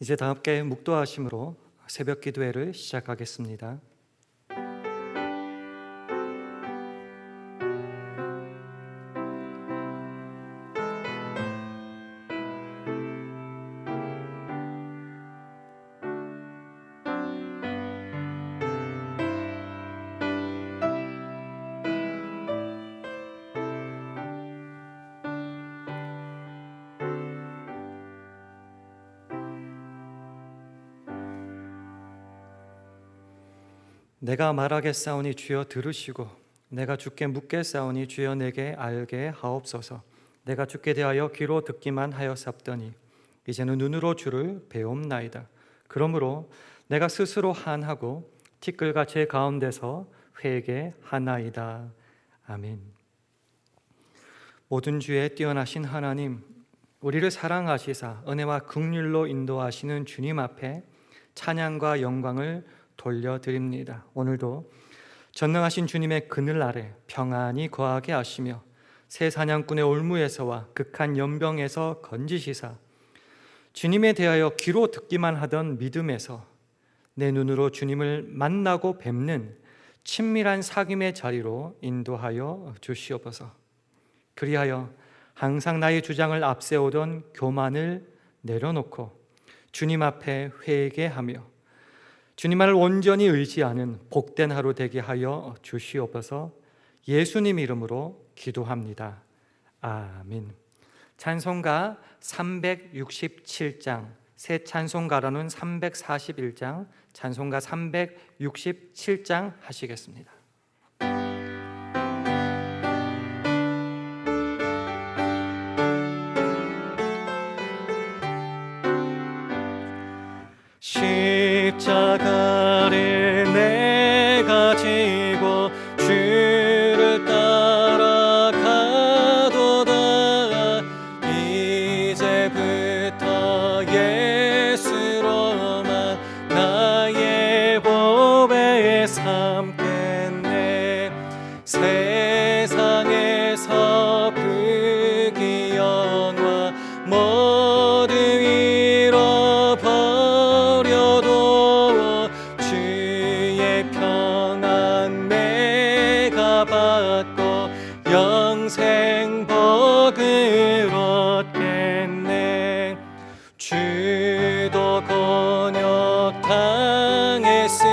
이제 다 함께 묵도하심으로 새벽 기도회를 시작하겠습니다. 내가 말하겠사오니 주여 들으시고 내가 주께 묻겠사오니 주여 내게 알게 하옵소서. 내가 주께 대하여 귀로 듣기만 하였사옵더니 이제는 눈으로 주를 배움나이다. 그러므로 내가 스스로 한하고 티끌과 제 가운데서 회개하나이다. 아멘. 모든 주에 뛰어나신 하나님, 우리를 사랑하시사 은혜와 긍휼로 인도하시는 주님 앞에 찬양과 영광을 돌려드립니다. 오늘도 전능하신 주님의 그늘 아래 평안히 거하게 하시며 새 사냥꾼의 올무에서와 극한 연병에서 건지시사 주님에 대하여 귀로 듣기만 하던 믿음에서 내 눈으로 주님을 만나고 뵙는 친밀한 사귐의 자리로 인도하여 주시옵소서. 그리하여 항상 나의 주장을 앞세우던 교만을 내려놓고 주님 앞에 회개하며 주님만을 온전히 의지하는 복된 하루 되게 하여 주시옵소서. 예수님 이름으로 기도합니다. 아멘. 찬송가 367장, 새 찬송가로는 341장, 찬송가 367장 하시겠습니다. 십자가를 내가 지고 주를 따라가도다. 이제부터 예수로만 나의 보배 삼겠네. 세상에서 부귀영화 모두 잃어버려도 주의 평안 내가 받고 영생 복을 얻겠네. 주도 곤욕 당했으니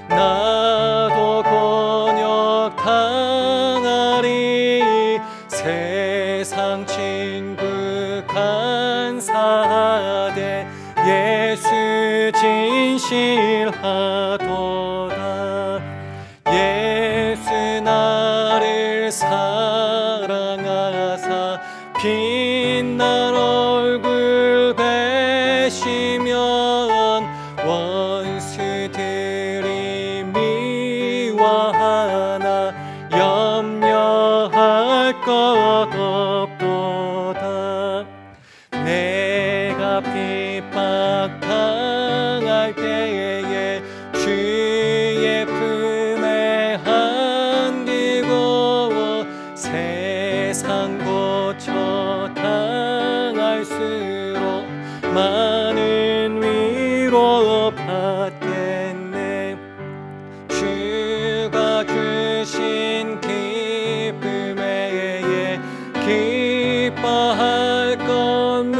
나도 곤욕 당하리. 세상 친구 간사하되 예수 진실하도다. 예수 나를 사랑하사 빛난 얼굴 배시면 원수들이 미워하나 염려할 것 없도다. 내가 핍박당할 때에 주의 품에 안기고 세상 고쳐 당할수록 많은 위로 받겠네. 주가 주신 기쁨에 기뻐할 건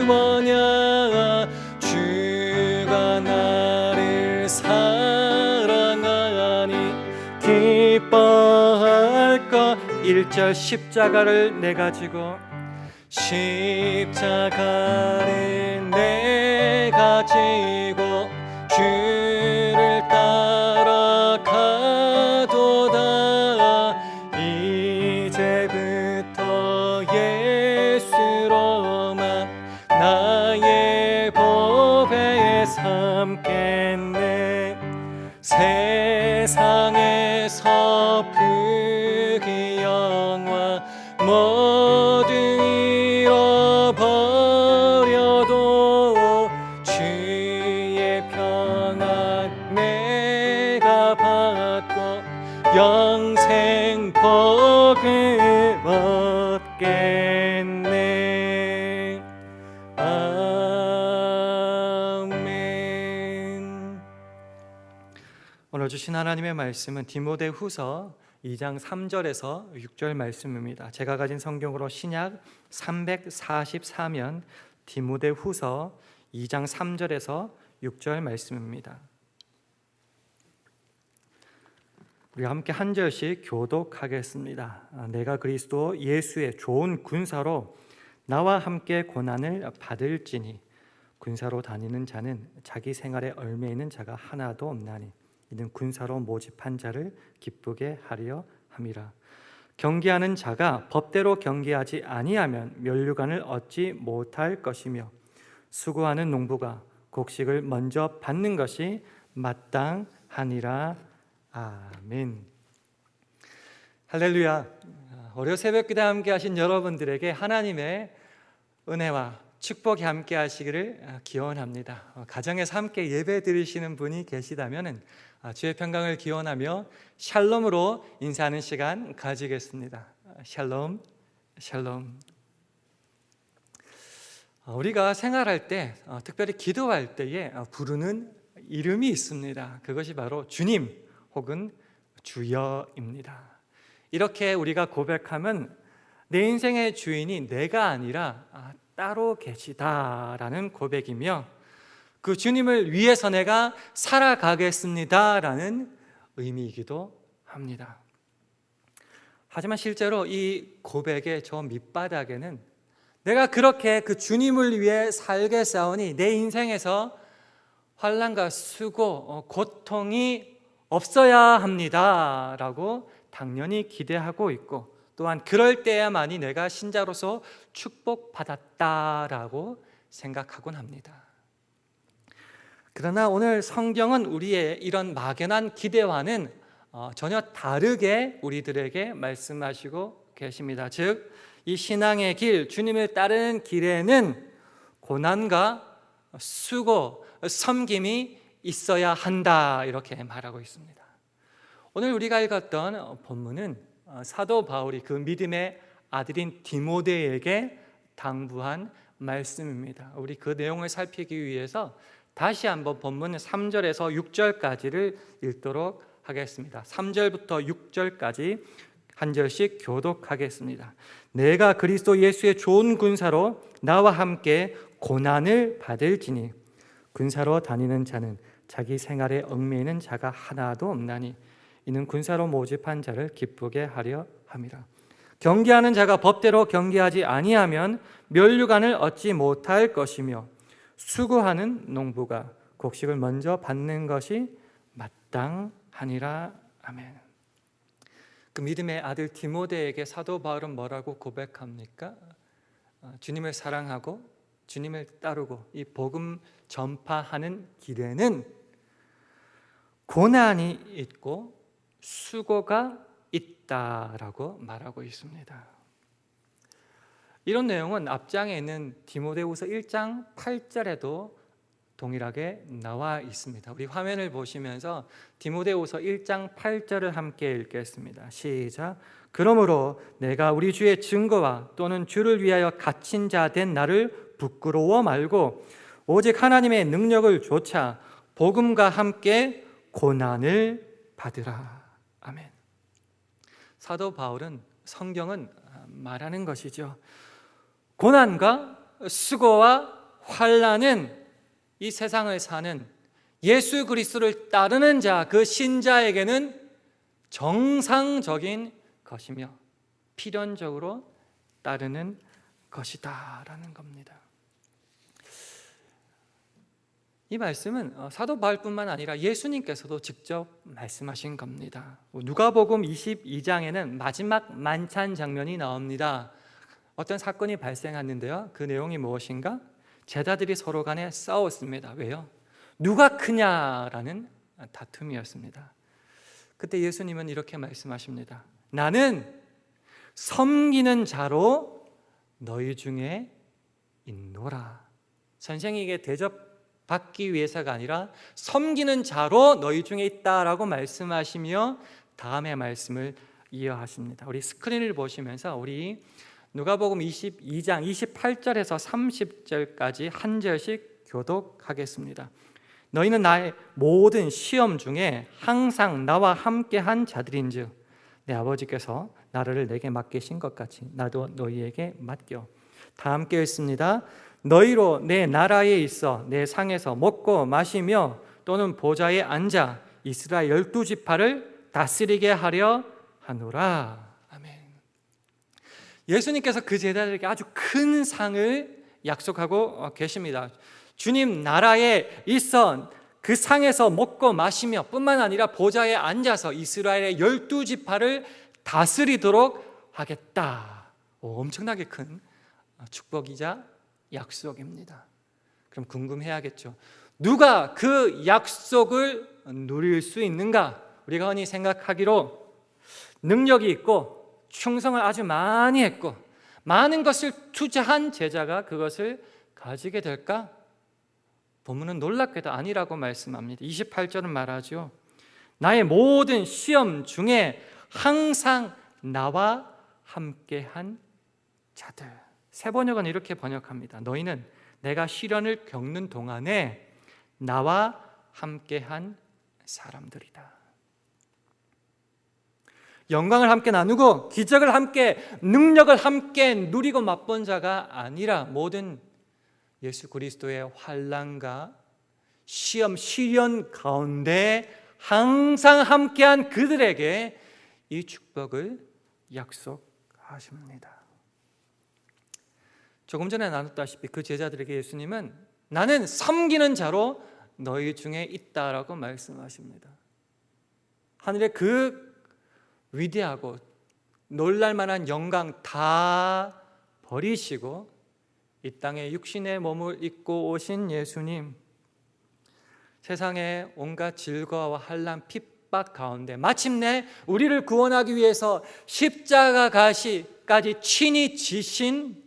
무엇냐. 주가 나를 사랑하니 기뻐할 것. 1절 십자가를 내가 지고 십자가를 내가 지고 주를 따라가도다. 이제부터 예수로만 나의 보배 삼겠네. 세상에서 부귀영화 모두 잃어버려도 주의 읽어주신 하나님의 말씀은 디모데후서 2장 3절에서 6절 말씀입니다. 제가 가진 성경으로 신약 344면 디모데후서 2장 3절에서 6절 말씀입니다. 우리 함께 한 절씩 교독하겠습니다. 내가 그리스도 예수의 좋은 군사로 나와 함께 고난을 받을지니 군사로 다니는 자는 자기 생활에 얽매이는 자가 하나도 없나니 이는 군사로 모집한 자를 기쁘게 하려 함이라. 경계하는 자가 법대로 경계하지 아니하면 면류관을 얻지 못할 것이며 수고하는 농부가 곡식을 먼저 받는 것이 마땅하니라. 아멘. 할렐루야. 월요 새벽기도 함께 하신 여러분들에게 하나님의 은혜와 축복이 함께 하시기를 기원합니다. 가정에서 함께 예배 드리시는 분이 계시다면 주의 평강을 기원하며 샬롬으로 인사하는 시간 가지겠습니다. 샬롬, 샬롬. 우리가 생활할 때, 특별히 기도할 때에 부르는 이름이 있습니다. 그것이 바로 주님 혹은 주여입니다. 이렇게 우리가 고백하면 내 인생의 주인이 내가 아니라 따로 계시다라는 고백이며 그 주님을 위해서 내가 살아가겠습니다라는 의미이기도 합니다. 하지만 실제로 이 고백의 저 밑바닥에는 내가 그렇게 그 주님을 위해 살겠사오니 내 인생에서 환난과 수고, 고통이 없어야 합니다라고 당연히 기대하고 있고 또한 그럴 때야만이 내가 신자로서 축복받았다라고 생각하곤 합니다. 그러나 오늘 성경은 우리의 이런 막연한 기대와는 전혀 다르게 우리들에게 말씀하시고 계십니다. 즉, 이 신앙의 길, 주님을 따르는 길에는 고난과 수고, 섬김이 있어야 한다 이렇게 말하고 있습니다. 오늘 우리가 읽었던 본문은 사도 바울이 그 믿음의 아들인 디모데에게 당부한 말씀입니다. 우리 그 내용을 살피기 위해서 다시 한번 본문 3절에서 6절까지를 읽도록 하겠습니다. 3절부터 6절까지 한 절씩 교독하겠습니다. 내가 그리스도 예수의 좋은 군사로 나와 함께 고난을 받을지니 군사로 다니는 자는 자기 생활에 얽매이는 자가 하나도 없나니 이는 군사로 모집한 자를 기쁘게 하려 함이라. 경계하는 자가 법대로 경계하지 아니하면 면류관을 얻지 못할 것이며 수고하는 농부가 곡식을 먼저 받는 것이 마땅하니라. 아멘. 그 믿음의 아들 디모데에게 사도 바울은 뭐라고 고백합니까? 주님을 사랑하고 주님을 따르고 이 복음 전파하는 길에는 고난이 있고 수고가 있다라고 말하고 있습니다. 이런 내용은 앞장에 있는 디모데후서 1장 8절에도 동일하게 나와 있습니다. 우리 화면을 보시면서 디모데후서 1장 8절을 함께 읽겠습니다. 시작. 그러므로 내가 우리 주의 증거와 또는 주를 위하여 갇힌 자 된 나를 부끄러워 말고 오직 하나님의 능력을 조차 복음과 함께 고난을 받으라. 아멘. 사도 바울은 성경은 말하는 것이죠. 고난과 수고와 환난은 이 세상을 사는 예수 그리스도를 따르는 자, 그 신자에게는 정상적인 것이며 필연적으로 따르는 것이다라는 겁니다. 이 말씀은 사도 바울뿐만 아니라 예수님께서도 직접 말씀하신 겁니다. 누가복음 22장에는 마지막 만찬 장면이 나옵니다. 어떤 사건이 발생했는데요. 그 내용이 무엇인가? 제자들이 서로 간에 싸웠습니다. 왜요? 누가 크냐라는 다툼이었습니다. 그때 예수님은 이렇게 말씀하십니다. 나는 섬기는 자로 너희 중에 있노라. 선생에게 대접받기 위해서가 아니라 섬기는 자로 너희 중에 있다라고 말씀하시며 다음의 말씀을 이어하십니다. 우리 스크린을 보시면서 우리 누가복음 22장 28절에서 30절까지 한 절씩 교독하겠습니다. 너희는 나의 모든 시험 중에 항상 나와 함께한 자들인즉 내 아버지께서 나를 내게 맡기신 것 같이 나도 너희에게 맡겨. 다 함께 읽습니다. 너희로 내 나라에 있어 내 상에서 먹고 마시며 또는 보좌에 앉아 이스라엘 12지파를 다스리게 하려 하노라. 아멘. 예수님께서 그 제자들에게 아주 큰 상을 약속하고 계십니다. 주님 나라에 있어 그 상에서 먹고 마시며 뿐만 아니라 보좌에 앉아서 이스라엘의 12지파를 다스리도록 하겠다. 엄청나게 큰 축복이자 약속입니다. 그럼 궁금해야겠죠. 누가 그 약속을 누릴 수 있는가? 우리가 흔히 생각하기로 능력이 있고 충성을 아주 많이 했고 많은 것을 투자한 제자가 그것을 가지게 될까? 본문은 놀랍게도 아니라고 말씀합니다. 28절은 말하죠. 나의 모든 시험 중에 항상 나와 함께한 자들. 새 번역은 이렇게 번역합니다. 너희는 내가 시련을 겪는 동안에 나와 함께한 사람들이다. 영광을 함께 나누고 기적을 함께, 능력을 함께 누리고 맛본 자가 아니라 모든 예수 그리스도의 환난과 시험, 시련 가운데 항상 함께한 그들에게 이 축복을 약속하십니다. 조금 전에 나눴다시피 그 제자들에게 예수님은 나는 섬기는 자로 너희 중에 있다라고 말씀하십니다. 하늘의 그 위대하고 놀랄만한 영광 다 버리시고 이 땅에 육신의 몸을 입고 오신 예수님, 세상의 온갖 질거와 환난, 핍박 가운데 마침내 우리를 구원하기 위해서 십자가 가시까지 친히 지신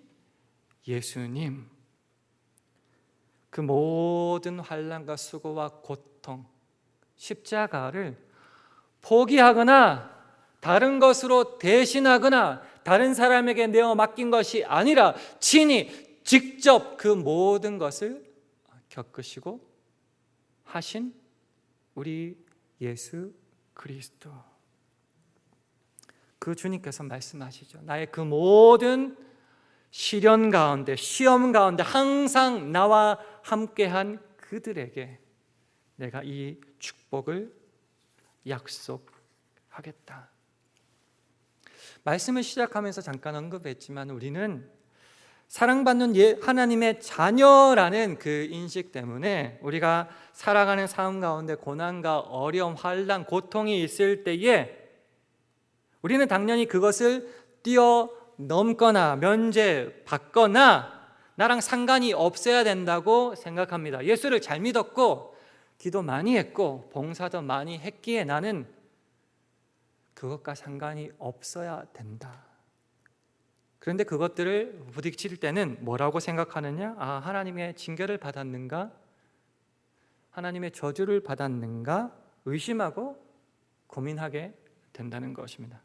예수님, 그 모든 환난과 수고와 고통, 십자가를 포기하거나 다른 것으로 대신하거나 다른 사람에게 내어 맡긴 것이 아니라 친히 직접 그 모든 것을 겪으시고 하신 우리 예수 그리스도, 그 주님께서 말씀하시죠. 나의 그 모든 시련 가운데, 시험 가운데 항상 나와 함께한 그들에게 내가 이 축복을 약속하겠다. 말씀을 시작하면서 잠깐 언급했지만 우리는 사랑받는 하나님의 자녀라는 그 인식 때문에 우리가 살아가는 삶 가운데 고난과 어려움, 환난, 고통이 있을 때에 우리는 당연히 그것을 뛰어넘거나 면제받거나 나랑 상관이 없어야 된다고 생각합니다. 예수를 잘 믿었고 기도 많이 했고 봉사도 많이 했기에 나는 그것과 상관이 없어야 된다. 그런데 그것들을 부딪힐 때는 뭐라고 생각하느냐? 아, 하나님의 징계를 받았는가? 하나님의 저주를 받았는가? 의심하고 고민하게 된다는 것입니다.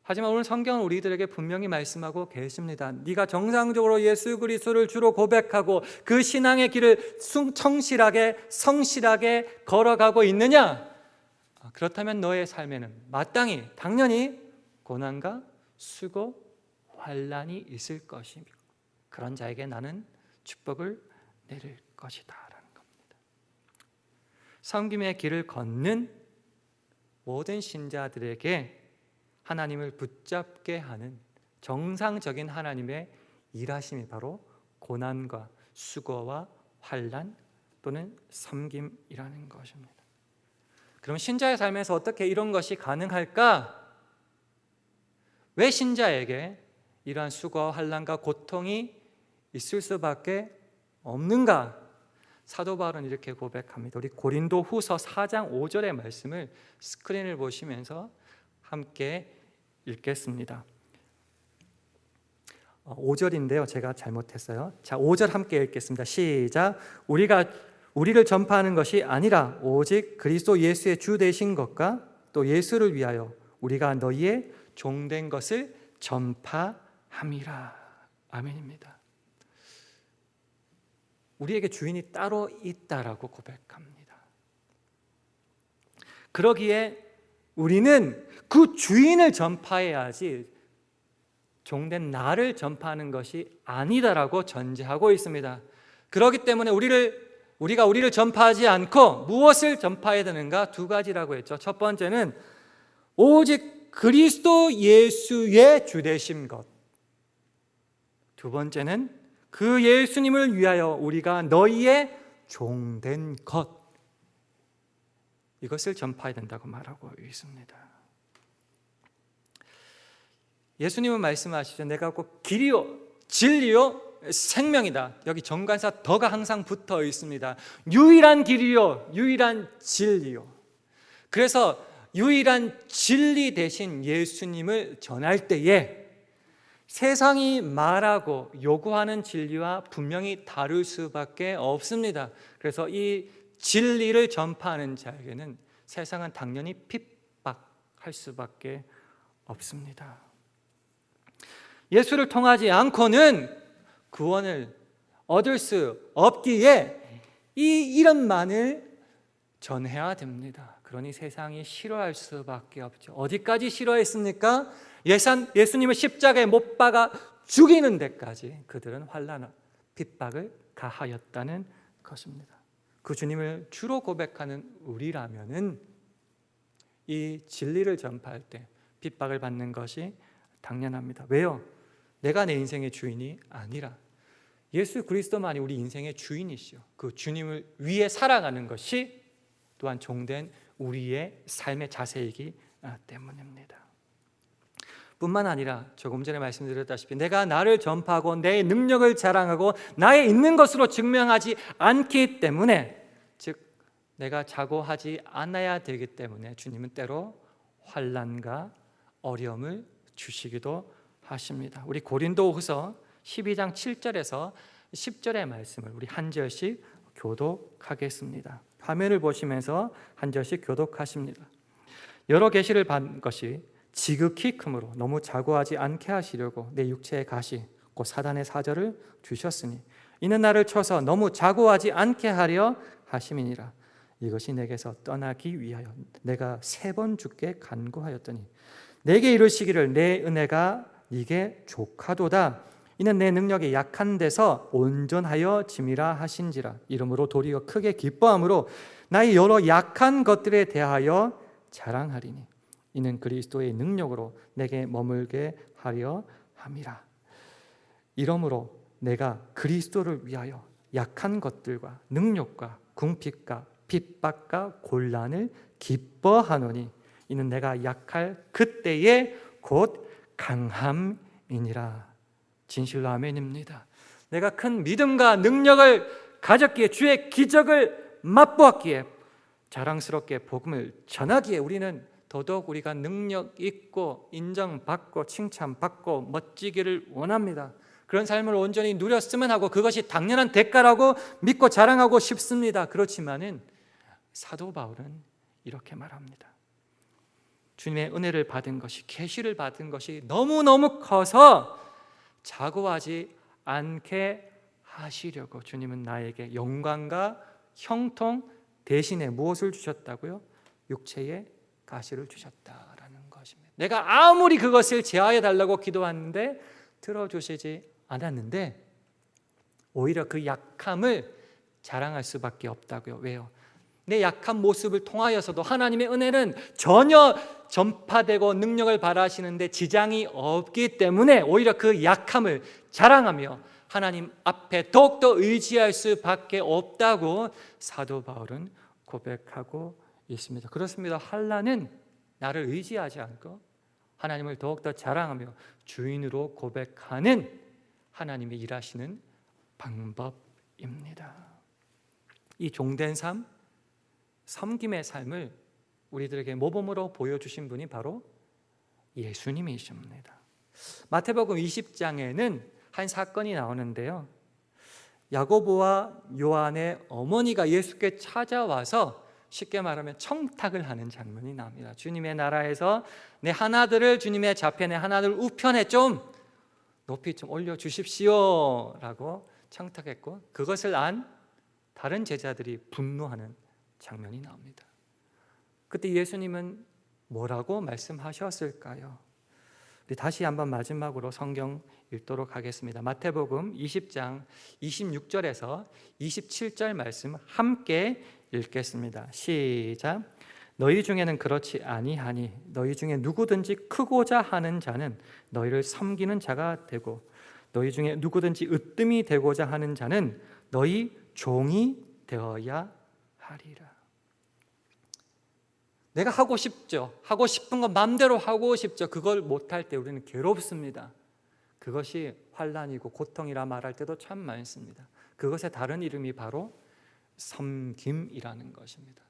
하지만 오늘 성경은 우리들에게 분명히 말씀하고 계십니다. 네가 정상적으로 예수 그리스도를 주로 고백하고 그 신앙의 길을 성실하게 걸어가고 있느냐? 그렇다면 너의 삶에는 마땅히 당연히 고난과 수고, 환난이 있을 것이며 그런 자에게 나는 축복을 내릴 것이다 라는 겁니다. 섬김의 길을 걷는 모든 신자들에게 하나님을 붙잡게 하는 정상적인 하나님의 일하심이 바로 고난과 수고와 환난 또는 섬김이라는 것입니다. 그럼 신자의 삶에서 어떻게 이런 것이 가능할까? 왜 신자에게 이러한 수고와 환난과 고통이 있을 수밖에 없는가? 사도 바울은 이렇게 고백합니다. 우리 고린도후서 4장 5절의 말씀을 스크린을 보시면서 함께 읽겠습니다. 5절인데요. 제가 잘못했어요. 자, 5절 함께 읽겠습니다. 시작. 우리를 전파하는 것이 아니라 오직 그리스도 예수의 주 되신 것과 또 예수를 위하여 우리가 너희의 종된 것을 전파함이라. 아멘입니다. 우리에게 주인이 따로 있다라고 고백합니다. 그러기에 우리는 그 주인을 전파해야지 종된 나를 전파하는 것이 아니다라고 전제하고 있습니다. 그렇기 때문에 우리가 우리를 전파하지 않고 무엇을 전파해야 되는가? 두 가지라고 했죠. 첫 번째는 오직 그리스도 예수의 주되신 것. 두 번째는 그 예수님을 위하여 우리가 너희의 종된 것. 이것을 전파해야 된다고 말하고 있습니다. 예수님은 말씀하시죠. 내가 곧 길이요 진리요 생명이다. 여기 정관사 더가 항상 붙어 있습니다. 유일한 길이요 유일한 진리요. 그래서 유일한 진리 대신 예수님을 전할 때에 세상이 말하고 요구하는 진리와 분명히 다를 수밖에 없습니다. 그래서 이 진리를 전파하는 자에게는 세상은 당연히 핍박할 수밖에 없습니다. 예수를 통하지 않고는 구원을 얻을 수 없기에 이 이름만을 전해야 됩니다. 그러니 세상이 싫어할 수밖에 없죠. 어디까지 싫어했습니까? 예수님을 십자가에 못 박아 죽이는 데까지 그들은 환난과 핍박을 가하였다는 것입니다. 그 주님을 주로 고백하는 우리라면은 이 진리를 전파할 때 핍박을 받는 것이 당연합니다. 왜요? 내가 내 인생의 주인이 아니라 예수 그리스도만이 우리 인생의 주인이시오. 그 주님을 위해 살아가는 것이 또한 종된 우리의 삶의 자세이기 때문입니다. 뿐만 아니라 조금 전에 말씀드렸다시피 내가 나를 전파하고 내 능력을 자랑하고 나의 있는 것으로 증명하지 않기 때문에, 즉 내가 자고하지 않아야 되기 때문에 주님은 때로 환난과 어려움을 주시기도 하십니다. 우리 고린도후서 12장 7절에서 10절의 말씀을 우리 한 절씩 교독하겠습니다. 화면을 보시면서 한 절씩 교독하십니다. 여러 계시를 받은 것이 지극히 크므로 너무 자고하지 않게 하시려고 내 육체의 가시 곧 사단의 사절을 주셨으니 이는 나를 쳐서 너무 자고하지 않게 하려 하심이니라. 이것이 내게서 떠나기 위하여 내가 3번 주께 간구하였더니 내게 이르시기를 내 은혜가 네게 족하도다. 이는 내 능력이 약한 데서 온전하여 짐이라 하신지라. 이러므로 도리어 크게 기뻐함으로 나의 여러 약한 것들에 대하여 자랑하리니 이는 그리스도의 능력으로 내게 머물게 하려 함이라. 이러므로 내가 그리스도를 위하여 약한 것들과 능력과 궁핍과 핍박과 곤란을 기뻐하노니 이는 내가 약할 그때에 곧 강함이니라. 진실로 아멘입니다. 내가 큰 믿음과 능력을 가졌기에 주의 기적을 맛보았기에 자랑스럽게 복음을 전하기에 우리는 더더욱 우리가 능력 있고 인정받고 칭찬받고 멋지기를 원합니다. 그런 삶을 온전히 누렸으면 하고 그것이 당연한 대가라고 믿고 자랑하고 싶습니다. 그렇지만은 사도 바울은 이렇게 말합니다. 주님의 은혜를 받은 것이, 계시를 받은 것이 너무너무 커서 자고하지 않게 하시려고 주님은 나에게 영광과 형통 대신에 무엇을 주셨다고요? 육체의 가시를 주셨다라는 것입니다. 내가 아무리 그것을 제하여 달라고 기도하는데 들어주시지 않았는데 오히려 그 약함을 자랑할 수밖에 없다고요. 왜요? 내 약한 모습을 통하여서도 하나님의 은혜는 전혀 전파되고 능력을 발하시는데 지장이 없기 때문에 오히려 그 약함을 자랑하며 하나님 앞에 더욱더 의지할 수밖에 없다고 사도 바울은 고백하고 있습니다. 그렇습니다. 환난은 나를 의지하지 않고 하나님을 더욱더 자랑하며 주인으로 고백하는 하나님의 일하시는 방법입니다. 이 종된 삶, 섬김의 삶을 우리들에게 모범으로 보여주신 분이 바로 예수님이십니다. 마태복음 20장에는 한 사건이 나오는데요, 야고보와 요한의 어머니가 예수께 찾아와서 쉽게 말하면 청탁을 하는 장면이 나옵니다. 주님의 나라에서 내 하나들을, 주님의 좌편에 하나들 우편에 좀 높이 좀 올려주십시오 라고 청탁했고 그것을 안 다른 제자들이 분노하는 장면이 나옵니다. 그때 예수님은 뭐라고 말씀하셨을까요? 우리 다시 한번 마지막으로 성경 읽도록 하겠습니다. 마태복음 20장 26절에서 27절 말씀 함께 읽겠습니다. 시작. 너희 중에는 그렇지 아니하니 너희 중에 누구든지 크고자 하는 자는 너희를 섬기는 자가 되고 너희 중에 누구든지 으뜸이 되고자 하는 자는 너희 종이 되어야 하리라. 내가 하고 싶죠. 하고 싶은 거 마음대로 하고 싶죠. 그걸 못할 때 우리는 괴롭습니다. 그것이 환난이고 고통이라 말할 때도 참 많습니다. 그것의 다른 이름이 바로 섬김이라는 것입니다.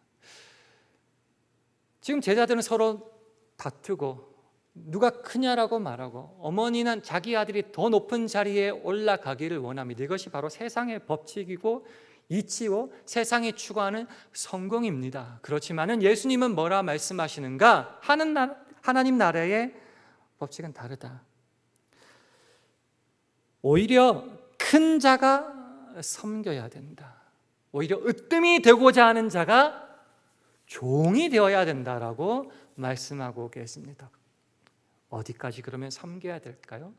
지금 제자들은 서로 다투고 누가 크냐라고 말하고 어머니는 자기 아들이 더 높은 자리에 올라가기를 원합니다. 이것이 바로 세상의 법칙이고 이치고 세상이 추구하는 성공입니다. 그렇지만은 예수님은 뭐라 말씀하시는가? 하나님 나라의 법칙은 다르다. 오히려 큰 자가 섬겨야 된다. 오히려 으뜸이 되고자 하는 자가 종이 되어야 된다라고 말씀하고 계십니다. 어디까지 그러면 섬겨야 될까요?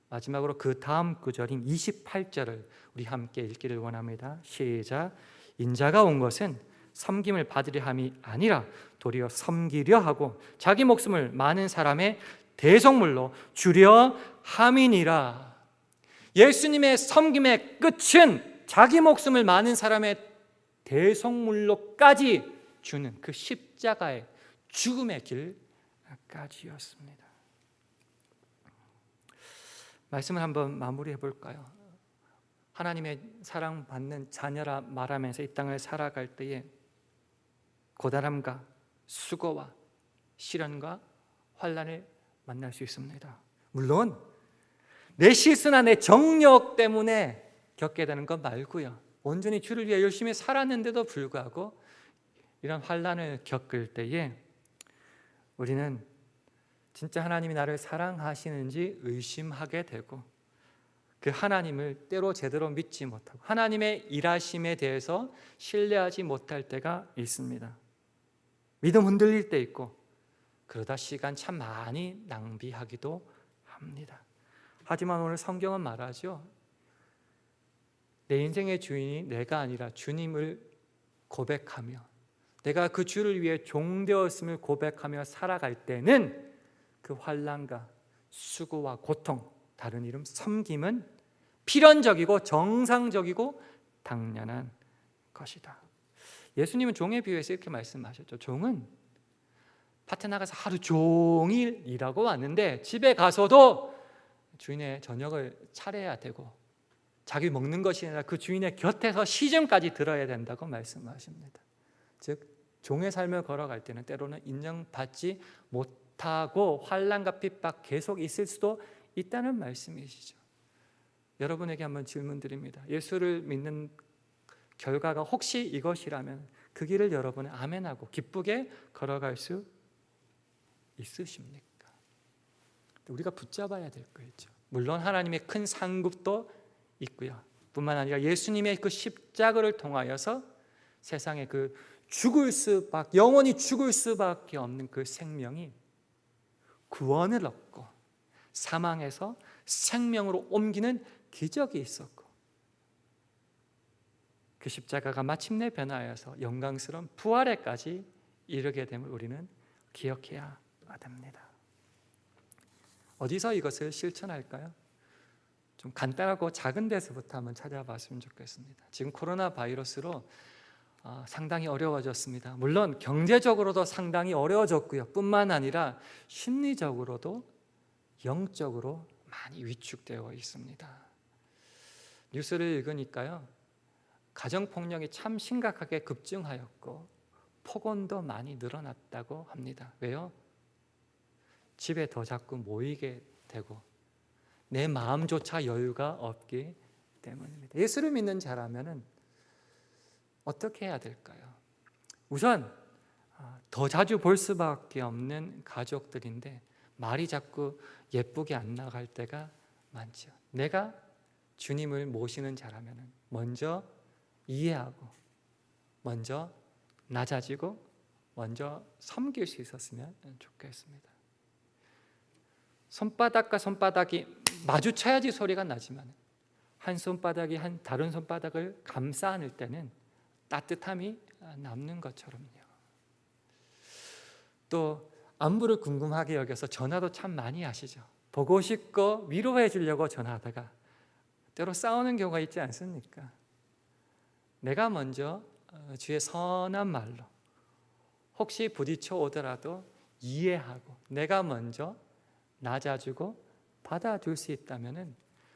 마지막으로 그 다음 구절인 28절을 우리 함께 읽기를 원합니다. 시작. 인자가 온 것은 섬김을 받으려 함이 아니라 도리어 섬기려 하고 자기 목숨을 많은 사람의 대속물로 주려 함이니라. 예수님의 섬김의 끝은 자기 목숨을 많은 사람의 대속물로까지 주는 그 십자가의 죽음의 길까지였습니다. 말씀을 한번 마무리해 볼까요? 하나님의 사랑받는 자녀라 말하면서 이 땅을 살아갈 때에 고단함과 수고와 시련과 환난을 만날 수 있습니다. 물론 내 실수나 내 정력 때문에 겪게 되는 것 말고요, 온전히 주를 위해 열심히 살았는데도 불구하고 이런 환난을 겪을 때에 우리는 진짜 하나님이 나를 사랑하시는지 의심하게 되고 그 하나님을 때로 제대로 믿지 못하고 하나님의 일하심에 대해서 신뢰하지 못할 때가 있습니다. 믿음 흔들릴 때 있고 그러다 시간 참 많이 낭비하기도 합니다. 하지만 오늘 성경은 말하죠. 내 인생의 주인이 내가 아니라 주님을 고백하며 내가 그 주를 위해 종되었음을 고백하며 살아갈 때는 그 환난과 수고와 고통, 다른 이름 섬김은 필연적이고 정상적이고 당연한 것이다. 예수님은 종에 비유해서 이렇게 말씀하셨죠. 종은 밭에 나가서 하루 종일 일하고 왔는데 집에 가서도 주인의 저녁을 차려야 되고 자기 먹는 것이 아니라 그 주인의 곁에서 시중까지 들어야 된다고 말씀하십니다. 즉 종의 삶을 걸어갈 때는 때로는 인정받지 못하고 환난과 핍박 계속 있을 수도 있다는 말씀이시죠. 여러분에게 한번 질문 드립니다. 예수를 믿는 결과가 혹시 이것이라면 그 길을 여러분은 아멘하고 기쁘게 걸어갈 수 있으십니까? 우리가 붙잡아야 될 거겠죠. 물론 하나님의 큰 상급도 있고요. 뿐만 아니라 예수님의 그 십자가를 통하여서 세상에 그 영원히 죽을 수밖에 없는 그 생명이 구원을 얻고 사망에서 생명으로 옮기는 기적이 있었고 그 십자가가 마침내 변화하여서 영광스러운 부활에까지 이르게 됨을 우리는 기억해야 됩니다. 어디서 이것을 실천할까요? 좀 간단하고 작은 데서부터 한번 찾아봤으면 좋겠습니다. 지금 코로나 바이러스로 상당히 어려워졌습니다. 물론 경제적으로도 상당히 어려워졌고요. 뿐만 아니라 심리적으로도 영적으로 많이 위축되어 있습니다. 뉴스를 읽으니까요, 가정폭력이 참 심각하게 급증하였고 폭언도 많이 늘어났다고 합니다. 왜요? 집에 더 자꾸 모이게 되고 내 마음조차 여유가 없기 때문입니다. 예수를 믿는 자라면은 어떻게 해야 될까요? 우선 더 자주 볼 수밖에 없는 가족들인데 말이 자꾸 예쁘게 안 나갈 때가 많죠. 내가 주님을 모시는 자라면 먼저 이해하고 먼저 낮아지고 먼저 섬길 수 있었으면 좋겠습니다. 손바닥과 손바닥이 마주쳐야지 소리가 나지만 한 손바닥이 다른 손바닥을 감싸 안을 때는 따뜻함이 남는 것처럼요. 또 안부를 궁금하게 여겨서 전화도 참 많이 하시죠. 보고 싶고 위로해 주려고 전화하다가 때로 싸우는 경우가 있지 않습니까? 내가 먼저 주의 선한 말로 혹시 부딪혀 오더라도 이해하고 내가 먼저 낮아주고 받아줄 수 있다면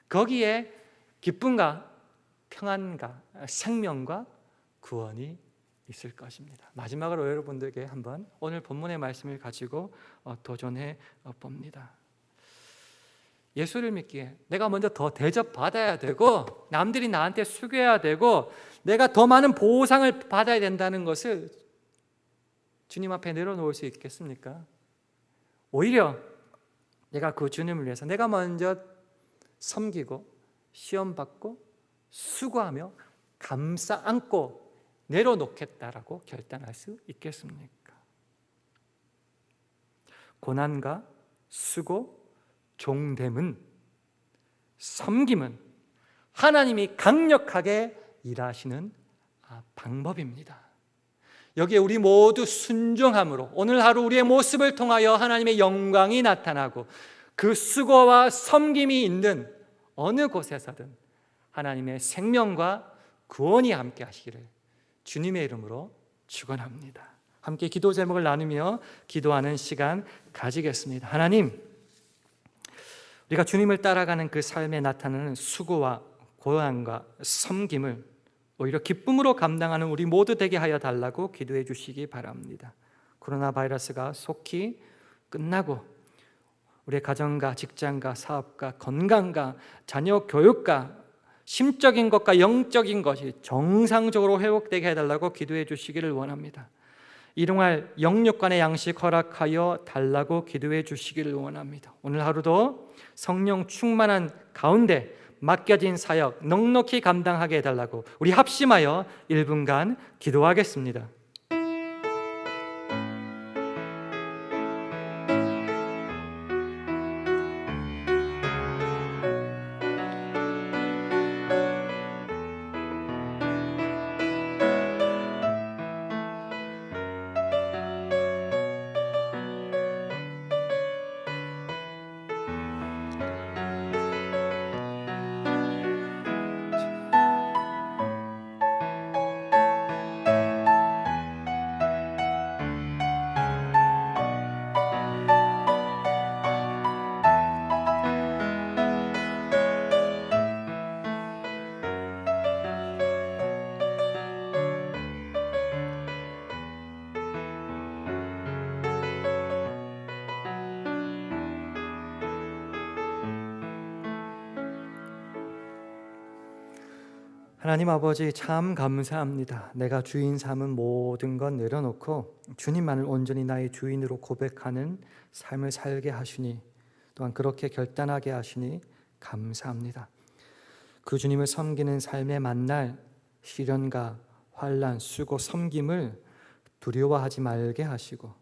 거기에 기쁨과 평안과 생명과 구원이 있을 것입니다. 마지막으로 여러분들에게 한번 오늘 본문의 말씀을 가지고 도전해 봅니다. 예수를 믿기에 내가 먼저 더 대접받아야 되고 남들이 나한테 숙여야 되고 내가 더 많은 보상을 받아야 된다는 것을 주님 앞에 내려놓을 수 있겠습니까? 오히려 내가 그 주님을 위해서 내가 먼저 섬기고 시험받고 수고하며 감싸 안고 내려놓겠다라고 결단할 수 있겠습니까? 고난과 수고, 종됨은, 섬김은 하나님이 강력하게 일하시는 방법입니다. 여기에 우리 모두 순종함으로 오늘 하루 우리의 모습을 통하여 하나님의 영광이 나타나고 그 수고와 섬김이 있는 어느 곳에서든 하나님의 생명과 구원이 함께 하시기를 주님의 이름으로 축원합니다. 함께 기도 제목을 나누며 기도하는 시간 가지겠습니다. 하나님, 우리가 주님을 따라가는 그 삶에 나타나는 수고와 고난과 섬김을 오히려 기쁨으로 감당하는 우리 모두 되게 하여 달라고 기도해 주시기 바랍니다. 코로나 바이러스가 속히 끝나고 우리의 가정과 직장과 사업과 건강과 자녀 교육과 심적인 것과 영적인 것이 정상적으로 회복되게 해달라고 기도해 주시기를 원합니다. 일용할 영육간의 양식 허락하여 달라고 기도해 주시기를 원합니다. 오늘 하루도 성령 충만한 가운데 맡겨진 사역 넉넉히 감당하게 해달라고 우리 합심하여 1분간 기도하겠습니다. 하나님 아버지, 참 감사합니다. 내가 주인 삼은 모든 것 내려놓고 주님만을 온전히 나의 주인으로 고백하는 삶을 살게 하시니, 또한 그렇게 결단하게 하시니 감사합니다. 그 주님을 섬기는 삶에 만날 시련과 환난, 수고, 섬김을 두려워하지 말게 하시고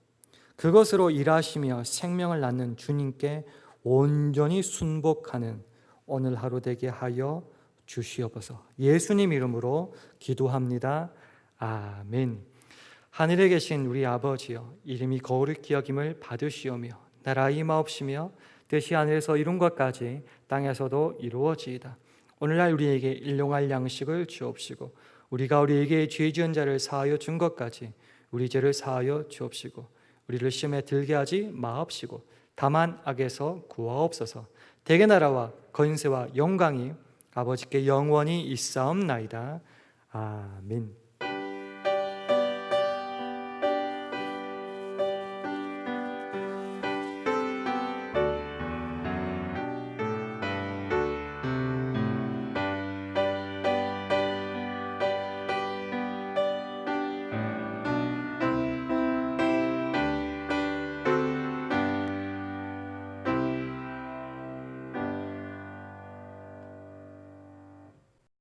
그것으로 일하시며 생명을 낳는 주님께 온전히 순복하는 오늘 하루 되게 하여 주시옵소서. 예수님 이름으로 기도합니다. 아멘. 하늘에 계신 우리 아버지여, 이름이 거룩히 여김을 받으시오며 나라의 임하옵시며 뜻이 하늘에서 이룬 것까지 땅에서도 이루어지이다. 오늘날 우리에게 일용할 양식을 주옵시고 우리가 우리에게 죄 지은 자를 사하여 준 것까지 우리 죄를 사하여 주옵시고 우리를 시험에 들게 하지 마옵시고 다만 악에서 구하옵소서. 대개 나라와 권세와 영광이 아버지께 영원히 있사옵나이다. 아멘.